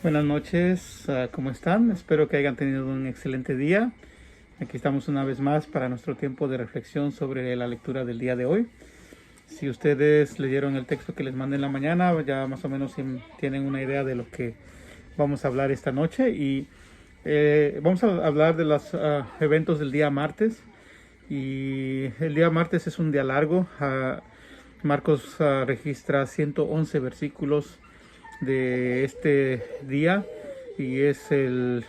Buenas noches, ¿cómo están? Espero que hayan tenido un excelente día. Aquí estamos una vez más para nuestro tiempo de reflexión sobre la lectura del día de hoy. Si ustedes leyeron el texto que les mandé en la mañana, ya más o menos tienen una idea de lo que vamos a hablar esta noche. Y vamos a hablar de los eventos del día martes. Y el día martes es un día largo. Marcos registra 111 versículos de este día y es el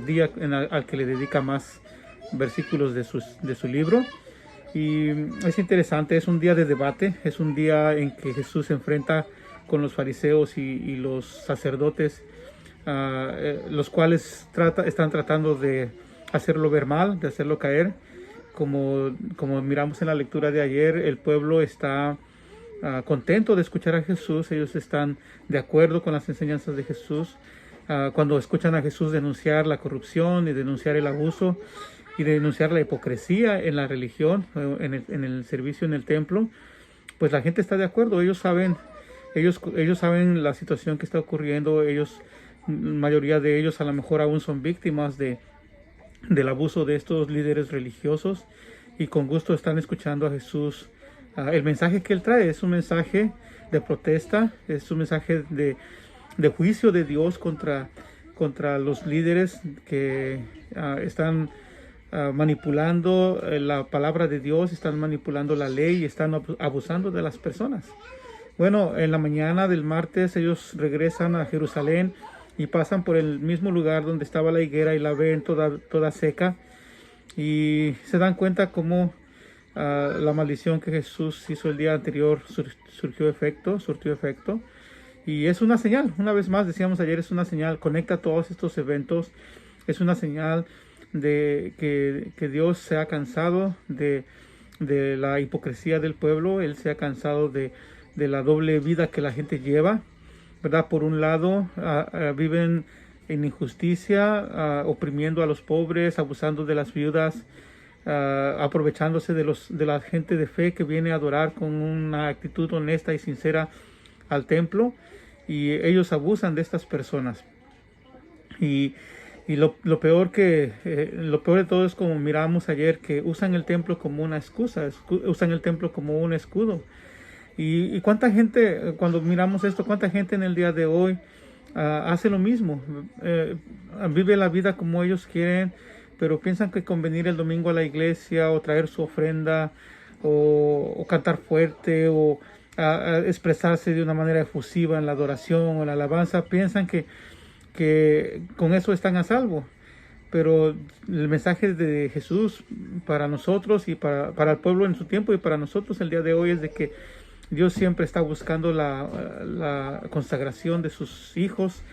día al que le dedica más versículos de su libro. Y es interesante, es un día de debate, es un día en que Jesús se enfrenta con los fariseos y los sacerdotes, los cuales están tratando de hacerlo ver mal, de hacerlo caer. Como miramos en la lectura de ayer, el pueblo está contento de escuchar a Jesús. Ellos están de acuerdo con las enseñanzas de Jesús. Cuando escuchan a Jesús denunciar la corrupción y denunciar el abuso y denunciar la hipocresía en la religión, en el servicio en el templo, pues la gente está de acuerdo. Ellos saben la situación que está ocurriendo. Mayoría de ellos a lo mejor aún son víctimas del abuso de estos líderes religiosos, y con gusto están escuchando a Jesús. El mensaje que él trae es un mensaje de protesta, es un mensaje de juicio de Dios contra los líderes que están manipulando la palabra de Dios, están manipulando la ley y están abusando de las personas. Bueno, en la mañana del martes ellos regresan a Jerusalén y pasan por el mismo lugar donde estaba la higuera y la ven toda seca, y se dan cuenta cómo la maldición que Jesús hizo el día anterior surtió efecto. Y es una señal, una vez más decíamos ayer, es una señal, conecta todos estos eventos, es una señal de que Dios se ha cansado de la hipocresía del pueblo. Él se ha cansado de la doble vida que la gente lleva, ¿verdad? Por un lado, viven en injusticia, oprimiendo a los pobres, abusando de las viudas, aprovechándose de la gente de fe que viene a adorar con una actitud honesta y sincera al templo, y ellos abusan de estas personas. Y lo peor de todo es, como miramos ayer, que usan el templo como una excusa, usan el templo como un escudo. Y cuánta gente, cuando miramos esto, cuánta gente en el día de hoy hace lo mismo, vive la vida como ellos quieren, pero piensan que con venir el domingo a la iglesia o traer su ofrenda o cantar fuerte o expresarse de una manera efusiva en la adoración o en la alabanza, piensan que con eso están a salvo. Pero el mensaje de Jesús para nosotros y para el pueblo en su tiempo y para nosotros el día de hoy es de que Dios siempre está buscando la consagración de sus hijos,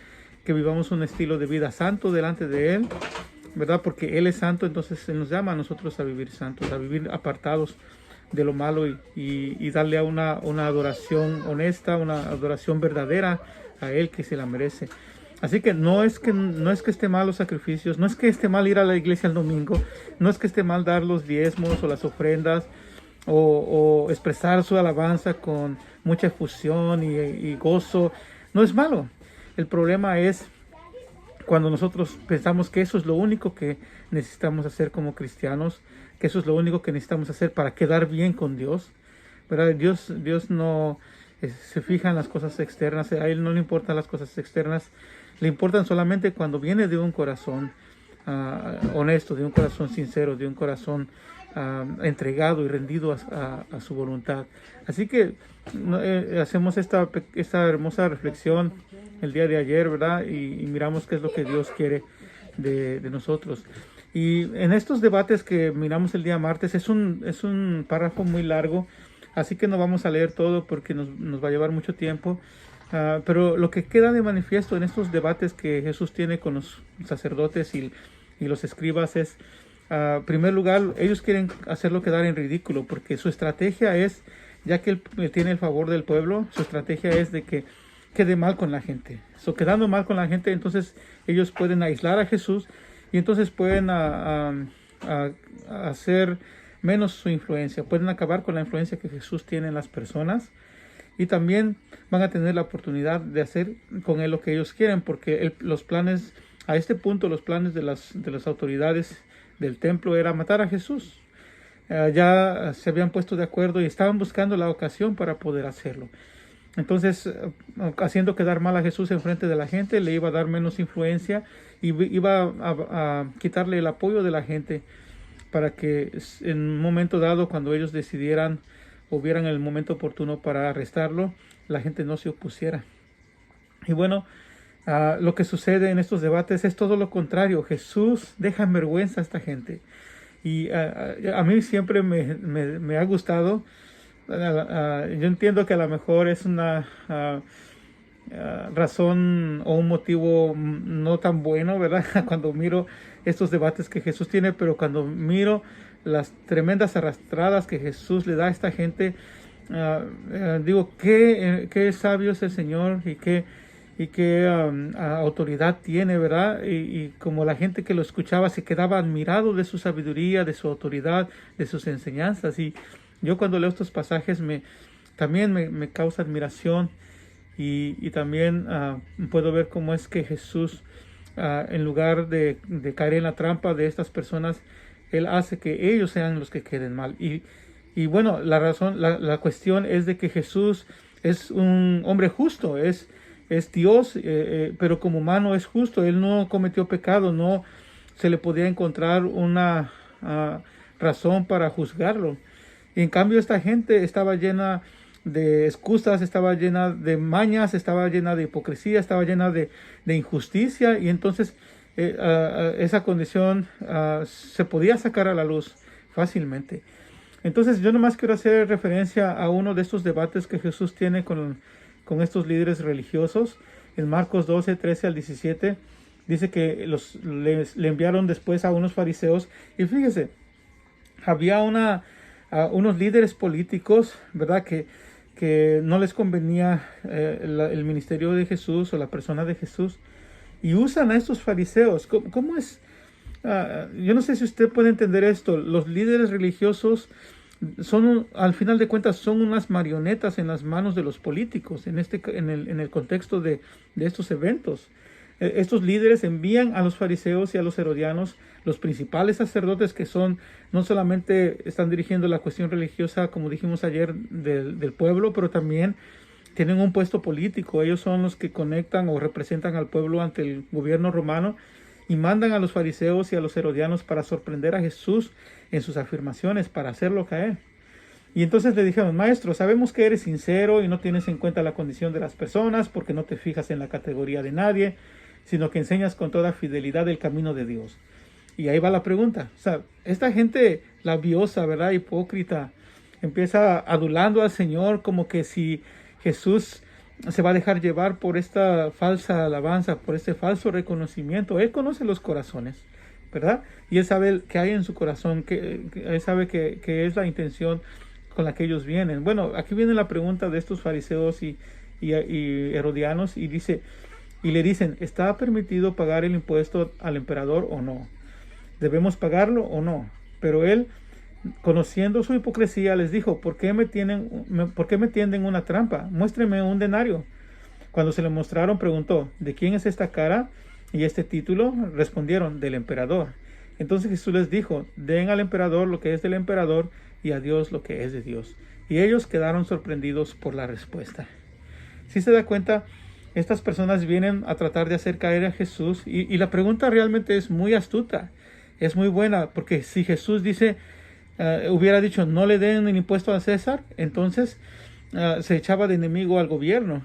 que vivamos un estilo de vida santo delante de Él, ¿verdad? Porque Él es santo, entonces Él nos llama a nosotros a vivir santos, a vivir apartados de lo malo y darle a una adoración honesta, una adoración verdadera a Él, que se la merece. Así que no es que esté mal los sacrificios, no es que esté mal ir a la iglesia el domingo, no es que esté mal dar los diezmos o las ofrendas, o expresar su alabanza con mucha efusión y gozo. No es malo. El problema es cuando nosotros pensamos que eso es lo único que necesitamos hacer como cristianos, que eso es lo único que necesitamos hacer para quedar bien con Dios, ¿verdad? Dios no se fija en las cosas externas, a Él no le importan las cosas externas, le importan solamente cuando viene de un corazón honesto, de un corazón sincero, de un corazón entregado y rendido a su voluntad. Así que hacemos esta hermosa reflexión el día de ayer, ¿verdad? Y miramos qué es lo que Dios quiere de nosotros. Y en estos debates que miramos el día martes, es un párrafo muy largo, así que no vamos a leer todo porque nos va a llevar mucho tiempo. Pero lo que queda de manifiesto en estos debates que Jesús tiene con los sacerdotes y los escribas es, en primer lugar, ellos quieren hacerlo quedar en ridículo, porque su estrategia es, ya que él tiene el favor del pueblo, su estrategia es de que quede mal con la gente. Quedando mal con la gente, entonces ellos pueden aislar a Jesús y entonces pueden hacer menos su influencia, pueden acabar con la influencia que Jesús tiene en las personas. y también van a tener la oportunidad de hacer con él lo que ellos quieren, porque los planes, a este punto, los planes de las autoridades del templo era matar a Jesús. Ya se habían puesto de acuerdo y estaban buscando la ocasión para poder hacerlo. Entonces, haciendo quedar mal a Jesús en frente de la gente, le iba a dar menos influencia y iba a quitarle el apoyo de la gente, para que en un momento dado, cuando ellos decidieran o vieran el momento oportuno para arrestarlo, la gente no se opusiera. Y bueno, lo que sucede en estos debates es todo lo contrario. Jesús deja en vergüenza a esta gente. Y a mí siempre me ha gustado. Yo entiendo que a lo mejor es una razón o un motivo no tan bueno, ¿verdad? Cuando miro estos debates que Jesús tiene, pero cuando miro las tremendas arrastradas que Jesús le da a esta gente, digo, qué sabio es el Señor y qué autoridad tiene, ¿verdad? Y como la gente que lo escuchaba se quedaba admirado de su sabiduría, de su autoridad, de sus enseñanzas. Y yo cuando leo estos pasajes también me causa admiración, y también puedo ver cómo es que Jesús, en lugar de caer en la trampa de estas personas, Él hace que ellos sean los que queden mal. Y bueno, la cuestión es de que Jesús es un hombre justo, es Dios, pero como humano es justo. Él no cometió pecado, no se le podía encontrar una razón para juzgarlo. Y en cambio esta gente estaba llena de excusas, estaba llena de mañas, estaba llena de hipocresía, estaba llena de injusticia, y entonces esa condición se podía sacar a la luz fácilmente. Entonces yo nomás quiero hacer referencia a uno de estos debates que Jesús tiene con estos líderes religiosos. En Marcos 12, 13 al 17, dice que le enviaron después a unos fariseos, y fíjese, había unos líderes políticos, ¿verdad?, que no les convenía el ministerio de Jesús o la persona de Jesús, y usan a estos fariseos. ¿Cómo es? Yo no sé si usted puede entender esto. Los líderes religiosos al final de cuentas, son unas marionetas en las manos de los políticos en el contexto de estos eventos. Estos líderes envían a los fariseos y a los herodianos, los principales sacerdotes, que no solamente están dirigiendo la cuestión religiosa, como dijimos ayer, del pueblo, pero también tienen un puesto político. Ellos son los que conectan o representan al pueblo ante el gobierno romano, y mandan a los fariseos y a los herodianos para sorprender a Jesús en sus afirmaciones, para hacerlo caer. Y entonces le dijeron: maestro, sabemos que eres sincero y no tienes en cuenta la condición de las personas, porque no te fijas en la categoría de nadie, sino que enseñas con toda fidelidad el camino de Dios. Y ahí va la pregunta. O sea, esta gente labiosa, ¿verdad?, hipócrita, empieza adulando al Señor, como que si Jesús se va a dejar llevar por esta falsa alabanza, por este falso reconocimiento. Él conoce los corazones, ¿verdad? Y Él sabe que hay en su corazón, Él sabe que es la intención con la que ellos vienen. Bueno, aquí viene la pregunta de estos fariseos y herodianos, y le dicen: ¿está permitido pagar el impuesto al emperador o no? ¿Debemos pagarlo o no? Pero Él, conociendo su hipocresía, les dijo: ¿Por qué me tienden una trampa? Muéstreme un denario. Cuando se le mostraron, preguntó: ¿de quién es esta cara y este título? Respondieron: del emperador. Entonces Jesús les dijo: den al emperador lo que es del emperador, y a Dios lo que es de Dios. Y ellos quedaron sorprendidos por la respuesta. Si se da cuenta, estas personas vienen a tratar de hacer caer a Jesús, y la pregunta realmente es muy astuta, es muy buena, porque si Jesús hubiera dicho: no le den el impuesto a César, entonces se echaba de enemigo al gobierno.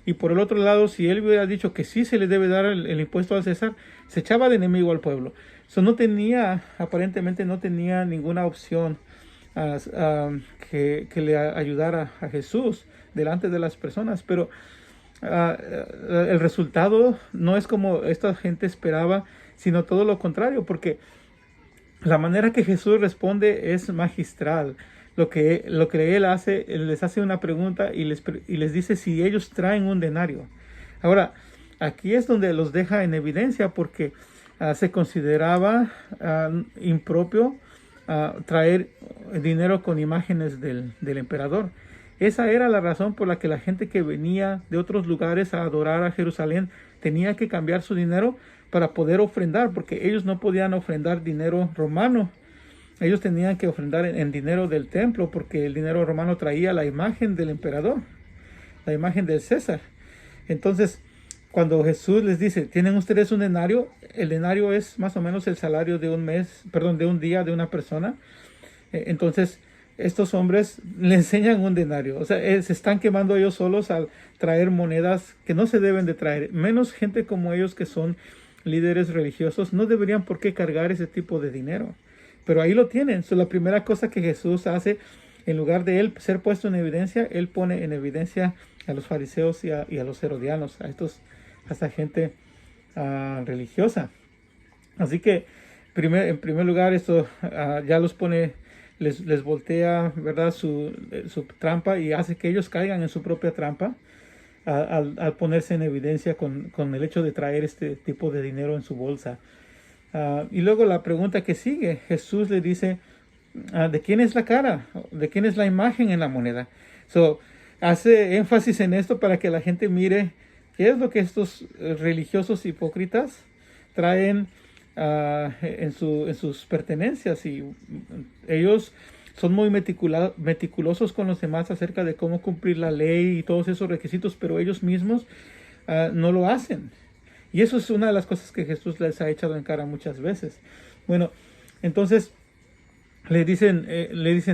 Y por el otro lado, si él hubiera dicho que sí se le debe dar el impuesto a César, se echaba de enemigo al pueblo. Aparentemente no tenía ninguna opción que le ayudara a Jesús delante de las personas. Pero el resultado no es como esta gente esperaba, sino todo lo contrario, porque la manera que Jesús responde es magistral. Lo que Él hace, Él les hace una pregunta y les dice si ellos traen un denario. Ahora, aquí es donde los deja en evidencia, porque se consideraba impropio traer dinero con imágenes del emperador. esa era la razón por la que la gente que venía de otros lugares a adorar a Jerusalén tenía que cambiar su dinero para poder ofrendar, porque ellos no podían ofrendar dinero romano. Ellos tenían que ofrendar en dinero del templo, porque el dinero romano traía la imagen del emperador, la imagen del César. Entonces, cuando Jesús les dice, ¿tienen ustedes un denario? El denario es más o menos el salario de un mes, perdón, de un día de una persona. Entonces, estos hombres le enseñan un denario. O sea, se están quemando ellos solos al traer monedas que no se deben de traer. Menos gente como ellos que son líderes religiosos no deberían por qué cargar ese tipo de dinero. Pero ahí lo tienen. So, la primera cosa que Jesús hace, en lugar de él ser puesto en evidencia, él pone en evidencia a los fariseos y a los herodianos, a esta gente religiosa. Así que, en primer lugar, esto ya los pone, les voltea, ¿verdad?, su trampa, y hace que ellos caigan en su propia trampa al ponerse en evidencia con el hecho de traer este tipo de dinero en su bolsa. Y luego la pregunta que sigue, Jesús le dice, ¿de quién es la cara? ¿De quién es la imagen en la moneda? Hace énfasis en esto para que la gente mire qué es lo que estos religiosos hipócritas traen en sus pertenencias. Y ellos son muy meticulosos con los demás acerca de cómo cumplir la ley y todos esos requisitos, pero ellos mismos no lo hacen. Y eso es una de las cosas que Jesús les ha echado en cara muchas veces. Bueno, entonces le dicen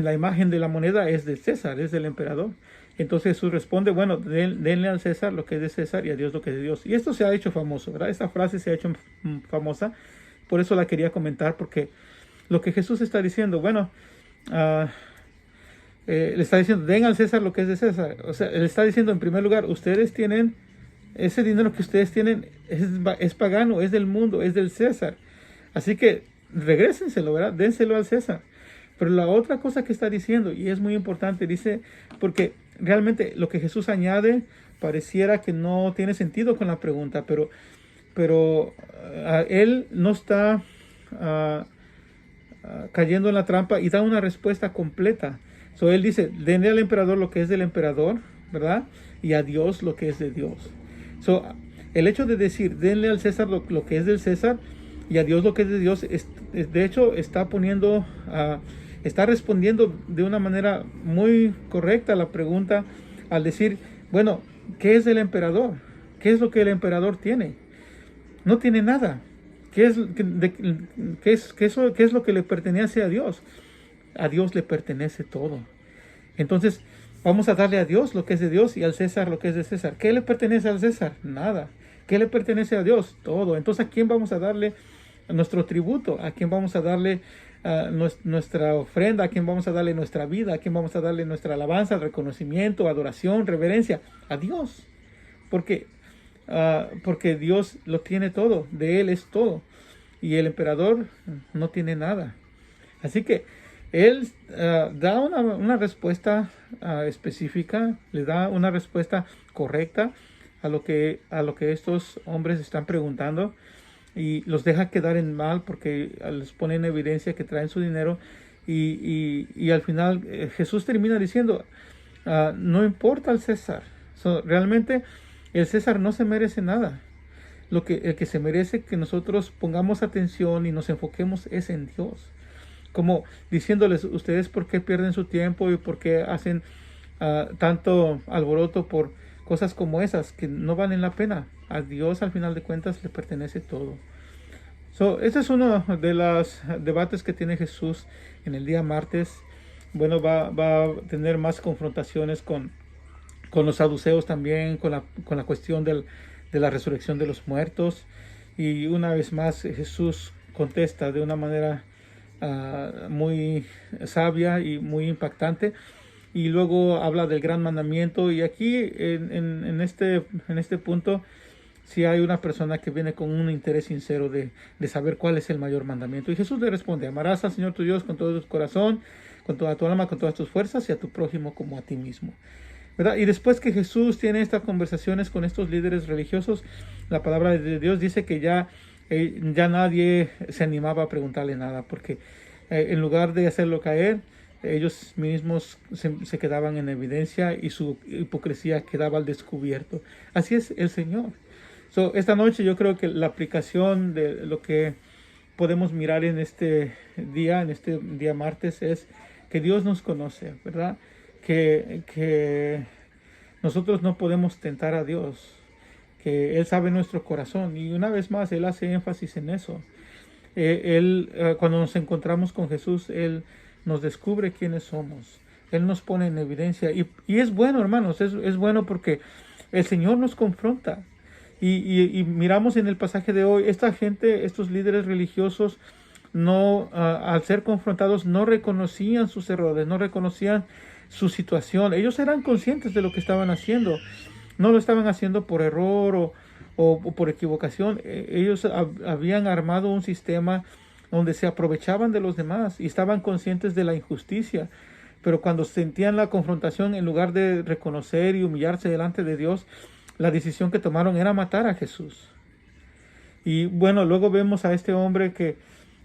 la imagen de la moneda es del César, es del emperador. Entonces Jesús responde, bueno, denle al César lo que es de César y a Dios lo que es de Dios. Y esto se ha hecho famoso, ¿verdad? Esta frase se ha hecho famosa, por eso la quería comentar, porque lo que Jesús está diciendo, bueno, le está diciendo, den al César lo que es de César. O sea, le está diciendo, en primer lugar, ustedes tienen, ese dinero que ustedes tienen es pagano, es del mundo, es del César. Así que regrésenselo, ¿verdad? Dénselo al César. Pero la otra cosa que está diciendo, y es muy importante, dice, porque realmente lo que Jesús añade pareciera que no tiene sentido con la pregunta, pero él no está cayendo en la trampa y da una respuesta completa. Él dice, denle al emperador lo que es del emperador, ¿verdad? Y a Dios lo que es de Dios. El hecho de decir, denle al César lo que es del César y a Dios lo que es de Dios, de hecho está respondiendo de una manera muy correcta a la pregunta al decir, bueno, ¿qué es del emperador? ¿Qué es lo que el emperador tiene? No tiene nada. ¿Qué es lo que le pertenece a Dios? A Dios le pertenece todo. Entonces, vamos a darle a Dios lo que es de Dios y al César lo que es de César. ¿Qué le pertenece al César? Nada. ¿Qué le pertenece a Dios? Todo. Entonces, ¿a quién vamos a darle nuestro tributo? ¿A quién vamos a darle nuestra ofrenda? ¿A quién vamos a darle nuestra vida? ¿A quién vamos a darle nuestra alabanza, reconocimiento, adoración, reverencia? A Dios. Porque Dios lo tiene todo. De Él es todo. Y el emperador no tiene nada. Así que Él da una respuesta específica, le da una respuesta correcta a lo que estos hombres están preguntando, y los deja quedar en mal porque les pone en evidencia que traen su dinero, y al final Jesús termina diciendo, no importa al César. Realmente el César no se merece nada. El que se merece que nosotros pongamos atención y nos enfoquemos es en Dios. Como diciéndoles, ustedes por qué pierden su tiempo y por qué hacen tanto alboroto por cosas como esas que no valen la pena. A Dios al final de cuentas le pertenece todo. Este es uno de los debates que tiene Jesús en el día martes. Bueno, va a tener más confrontaciones con los saduceos también, con la cuestión de la resurrección de los muertos. Y una vez más Jesús contesta de una manera muy sabia y muy impactante, y luego habla del gran mandamiento. Y aquí en este punto sí hay una persona que viene con un interés sincero de saber cuál es el mayor mandamiento, y Jesús le responde, amarás al Señor tu Dios con todo tu corazón, con toda tu alma, con todas tus fuerzas, y a tu prójimo como a ti mismo, ¿verdad? Y después que Jesús tiene estas conversaciones con estos líderes religiosos, la palabra de Dios dice que ya nadie se animaba a preguntarle nada, porque en lugar de hacerlo caer, ellos mismos se quedaban en evidencia y su hipocresía quedaba al descubierto. Así es el Señor. Esta noche yo creo que la aplicación de lo que podemos mirar en este día martes, es que Dios nos conoce, ¿verdad? Que nosotros no podemos tentar a Dios, que Él sabe nuestro corazón, y una vez más Él hace énfasis en eso. Cuando nos encontramos con Jesús, Él nos descubre quiénes somos. Él nos pone en evidencia. Y es bueno, hermanos, es bueno porque el Señor nos confronta. Y miramos en el pasaje de hoy, esta gente, estos líderes religiosos, al ser confrontados, no reconocían sus errores, no reconocían su situación. Ellos eran conscientes de lo que estaban haciendo. No lo estaban haciendo por error o por equivocación. Ellos habían armado un sistema donde se aprovechaban de los demás y estaban conscientes de la injusticia. Pero cuando sentían la confrontación, en lugar de reconocer y humillarse delante de Dios, la decisión que tomaron era matar a Jesús. Y bueno, luego vemos a este hombre que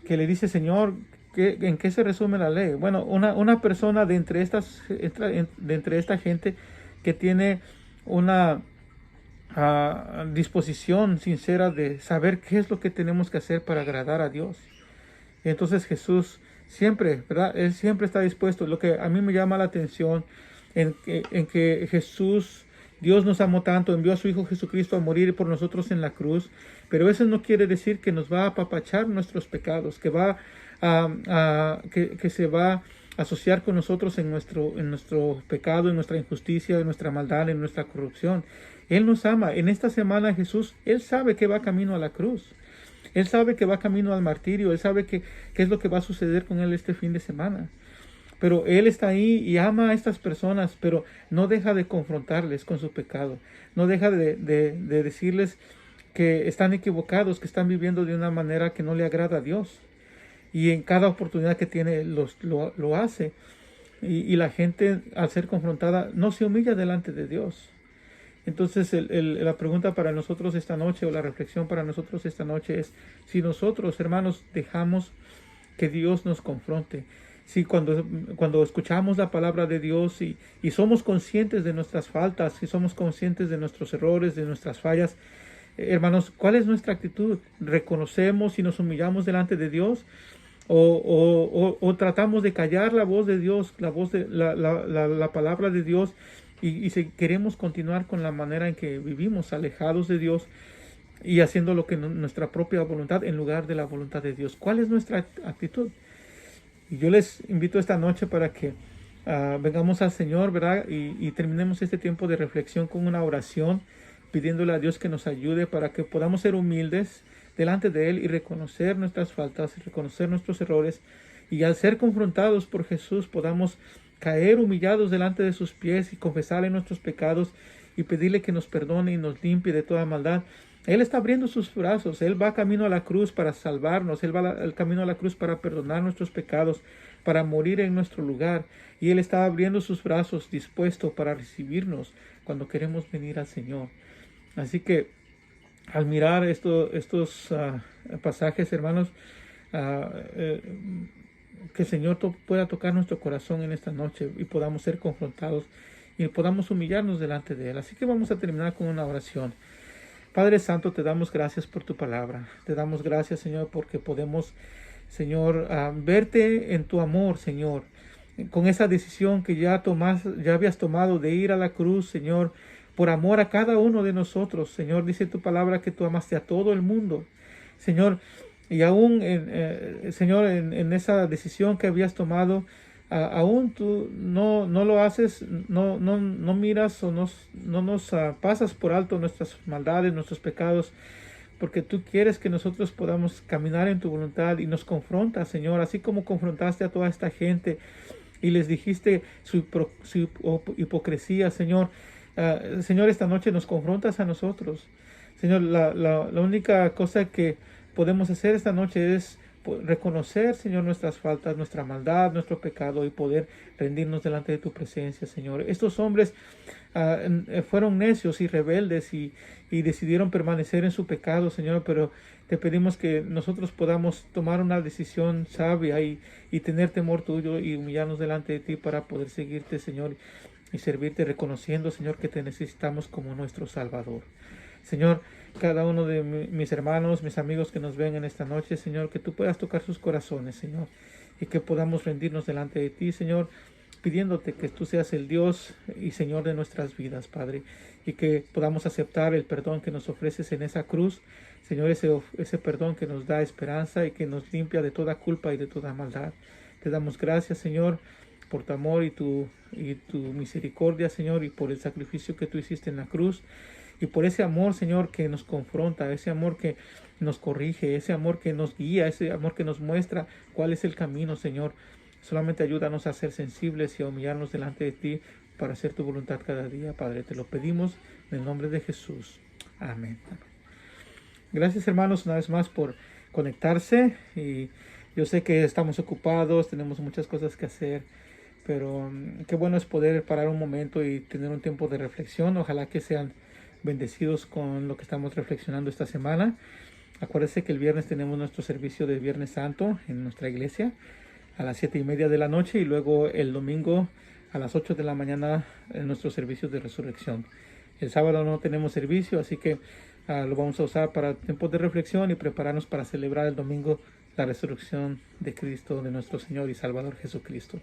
le dice: Señor, ¿en qué se resume la ley? Bueno, una persona de entre esta gente que tiene una disposición sincera de saber qué es lo que tenemos que hacer para agradar a Dios. Entonces Jesús siempre, ¿verdad? Él siempre está dispuesto. Lo que a mí me llama la atención en que Jesús, Dios nos amó tanto, envió a su Hijo Jesucristo a morir por nosotros en la cruz, pero eso no quiere decir que nos va a apapachar nuestros pecados, que se va a asociar con nosotros en nuestro pecado, en nuestra injusticia, en nuestra maldad, en nuestra corrupción. Él nos ama. En esta semana Jesús, Él sabe que va camino a la cruz. Él sabe que va camino al martirio. Él sabe qué es lo que va a suceder con Él este fin de semana. Pero Él está ahí y ama a estas personas, pero no deja de confrontarles con su pecado. No deja de decirles que están equivocados, que están viviendo de una manera que no le agrada a Dios. Y en cada oportunidad que tiene lo hace. Y la gente, al ser confrontada, no se humilla delante de Dios. Entonces la pregunta para nosotros esta noche, o la reflexión para nosotros esta noche, es si nosotros, hermanos, dejamos que Dios nos confronte. Si cuando escuchamos la palabra de Dios y somos conscientes de nuestras faltas, si somos conscientes de nuestros errores, de nuestras fallas, hermanos, ¿cuál es nuestra actitud? ¿Reconocemos y nos humillamos delante de Dios? ¿O tratamos de callar la voz de Dios, la palabra de Dios, y si queremos continuar con la manera en que vivimos, alejados de Dios y haciendo lo que nuestra propia voluntad en lugar de la voluntad de Dios? ¿Cuál es nuestra actitud? Y yo les invito esta noche para que vengamos al Señor, ¿verdad? Y terminemos este tiempo de reflexión con una oración, pidiéndole a Dios que nos ayude para que podamos ser humildes delante de Él y reconocer nuestras faltas, reconocer nuestros errores, y al ser confrontados por Jesús podamos caer humillados delante de sus pies y confesarle nuestros pecados y pedirle que nos perdone y nos limpie de toda maldad. Él está abriendo sus brazos. Él va camino a la cruz para salvarnos. Él va al camino a la cruz para perdonar nuestros pecados, para morir en nuestro lugar. Y Él está abriendo sus brazos dispuesto para recibirnos cuando queremos venir al Señor. Así que al mirar estos pasajes, hermanos, que el Señor pueda tocar nuestro corazón en esta noche y podamos ser confrontados y podamos humillarnos delante de Él. Así que vamos a terminar con una oración. Padre Santo, te damos gracias por tu palabra. Te damos gracias, Señor, porque podemos, Señor, verte en tu amor, Señor, con esa decisión que ya habías tomado de ir a la cruz, Señor, por amor a cada uno de nosotros. Señor, dice tu palabra que tú amaste a todo el mundo, Señor. Y aún, Señor, en esa decisión que habías tomado, aún tú no lo haces, no miras o no nos pasas por alto nuestras maldades, nuestros pecados, porque tú quieres que nosotros podamos caminar en tu voluntad y nos confrontas, Señor, así como confrontaste a toda esta gente y les dijiste su hipocresía, Señor. Señor, esta noche nos confrontas a nosotros. Señor, la única cosa que podemos hacer esta noche es reconocer, Señor, nuestras faltas, nuestra maldad, nuestro pecado y poder rendirnos delante de tu presencia, Señor. Estos hombres fueron necios y rebeldes y decidieron permanecer en su pecado, Señor, pero te pedimos que nosotros podamos tomar una decisión sabia y tener temor tuyo y humillarnos delante de ti para poder seguirte, Señor, y servirte reconociendo, Señor, que te necesitamos como nuestro Salvador. Señor, cada uno de mis hermanos, mis amigos que nos ven en esta noche, Señor, que tú puedas tocar sus corazones, Señor, y que podamos rendirnos delante de ti, Señor, pidiéndote que tú seas el Dios y Señor de nuestras vidas, Padre, y que podamos aceptar el perdón que nos ofreces en esa cruz, Señor, ese perdón que nos da esperanza y que nos limpia de toda culpa y de toda maldad. Te damos gracias, Señor, por tu amor y tu misericordia, Señor, y por el sacrificio que tú hiciste en la cruz. Y por ese amor, Señor, que nos confronta, ese amor que nos corrige, ese amor que nos guía, ese amor que nos muestra cuál es el camino, Señor. Solamente ayúdanos a ser sensibles y a humillarnos delante de ti para hacer tu voluntad cada día, Padre. Te lo pedimos en el nombre de Jesús. Amén. Gracias, hermanos, una vez más por conectarse. Y yo sé que estamos ocupados, tenemos muchas cosas que hacer, pero qué bueno es poder parar un momento y tener un tiempo de reflexión. Ojalá que sean bendecidos con lo que estamos reflexionando esta semana. Acuérdense que el viernes tenemos nuestro servicio de Viernes Santo en nuestra iglesia a las 7:30 de la noche y luego el domingo a las 8 de la mañana en nuestro servicio de resurrección. El sábado no tenemos servicio, así que lo vamos a usar para tiempos de reflexión y prepararnos para celebrar el domingo la resurrección de Cristo, de nuestro Señor y Salvador Jesucristo.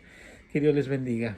Que Dios les bendiga.